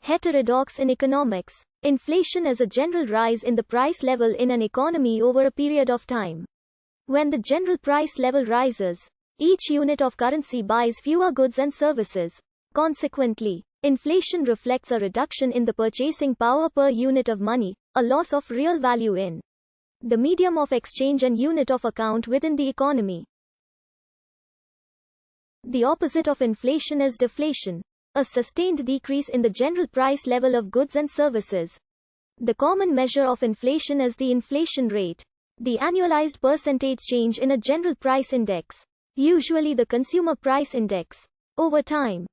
Heterodox in economics. Inflation is a general rise in the price level in an economy over a period of time. When the general price level rises, each unit of currency buys fewer goods and services. Consequently, inflation reflects a reduction in the purchasing power per unit of money, a loss of real value in the medium of exchange and unit of account within the economy. The opposite of inflation is deflation, a sustained decrease in the general price level of goods and services. The common measure of inflation is the inflation rate, the annualized percentage change in a general price index, usually the consumer price index, over time.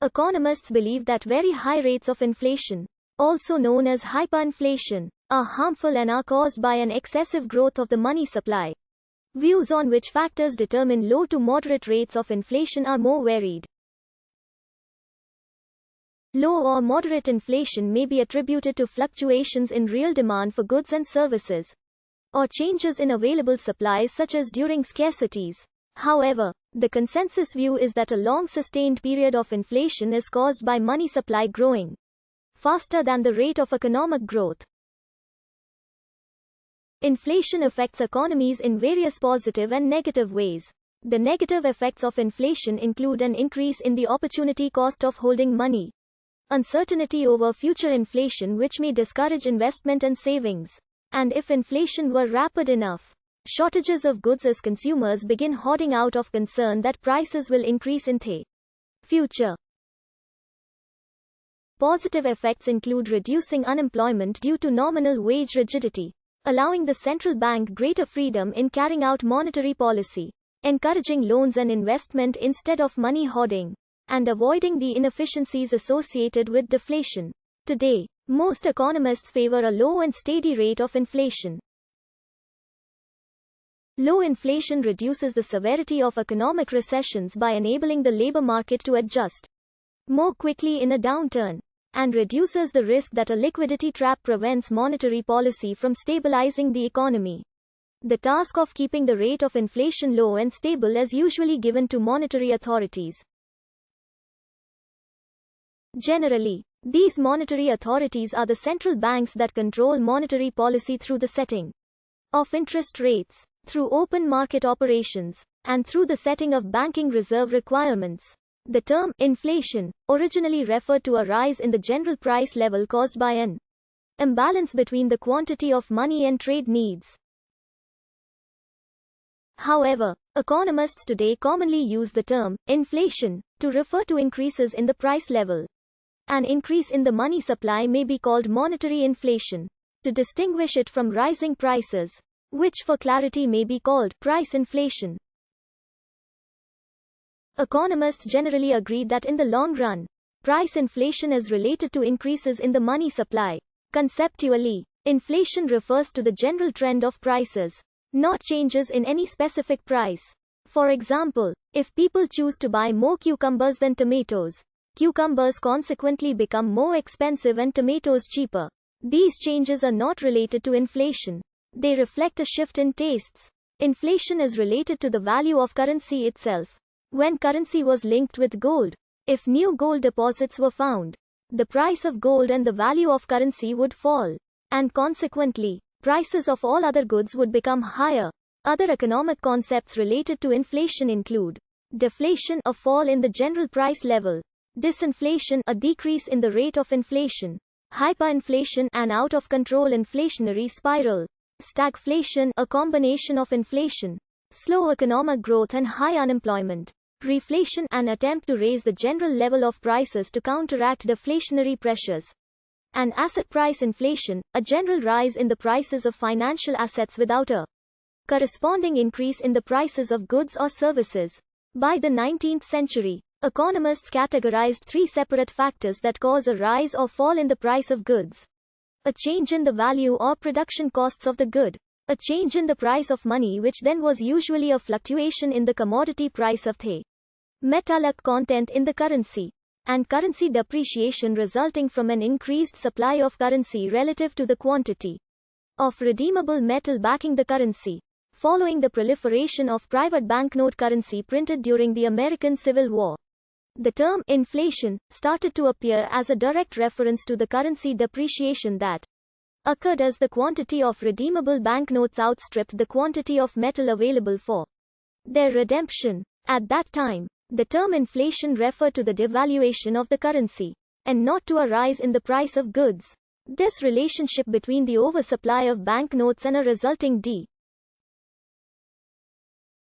Economists believe that very high rates of inflation, also known as hyperinflation, are harmful and are caused by an excessive growth of the money supply. Views on which factors determine low to moderate rates of inflation are more varied. Low or moderate inflation may be attributed to fluctuations in real demand for goods and services, or changes in available supplies such as during scarcities. However, the consensus view is that a long sustained period of inflation is caused by money supply growing faster than the rate of economic growth. Inflation affects economies in various positive and negative ways. The negative effects of inflation include an increase in the opportunity cost of holding money, uncertainty over future inflation which may discourage investment and savings, and if inflation were rapid enough, shortages of goods as consumers begin hoarding out of concern that prices will increase in the future. Positive effects include reducing unemployment due to nominal wage rigidity, allowing the central bank greater freedom in carrying out monetary policy, encouraging loans and investment instead of money hoarding, and avoiding the inefficiencies associated with deflation. Today, most economists favor a low and steady rate of inflation. Low inflation reduces the severity of economic recessions by enabling the labor market to adjust more quickly in a downturn, and reduces the risk that a liquidity trap prevents monetary policy from stabilizing the economy. The task of keeping the rate of inflation low and stable is usually given to monetary authorities. Generally, these monetary authorities are the central banks that control monetary policy through the setting of interest rates, through open market operations, and through the setting of banking reserve requirements. The term inflation originally referred to a rise in the general price level caused by an imbalance between the quantity of money and trade needs. However, economists today commonly use the term inflation to refer to increases in the price level. An increase in the money supply may be called monetary inflation, to distinguish it from rising prices, which for clarity may be called price inflation. Economists generally agree that in the long run, price inflation is related to increases in the money supply. Conceptually, inflation refers to the general trend of prices, not changes in any specific price. For example, if people choose to buy more cucumbers than tomatoes, cucumbers consequently become more expensive and tomatoes cheaper. These changes are not related to inflation. They reflect a shift in tastes. Inflation is related to the value of currency itself. When currency was linked with gold, if new gold deposits were found, the price of gold and the value of currency would fall, and consequently, prices of all other goods would become higher. Other economic concepts related to inflation include deflation, a fall in the general price level; disinflation, a decrease in the rate of inflation; hyperinflation, an out-of-control inflationary spiral; stagflation, a combination of inflation, slow economic growth and high unemployment; reflation, an attempt to raise the general level of prices to counteract deflationary pressures; and asset price inflation, a general rise in the prices of financial assets without a corresponding increase in the prices of goods or services. By the 19th century, economists categorized three separate factors that cause a rise or fall in the price of goods: a change in the value or production costs of the good, a change in the price of money, which then was usually a fluctuation in the commodity price of the metallic content in the currency, and currency depreciation resulting from an increased supply of currency relative to the quantity of redeemable metal backing the currency. Following the proliferation of private banknote currency printed during the American Civil War, The term inflation started to appear as a direct reference to the currency depreciation that occurred as the quantity of redeemable banknotes outstripped the quantity of metal available for their redemption. At that time, the term inflation referred to the devaluation of the currency, and not to a rise in the price of goods. This relationship between the oversupply of banknotes and a resulting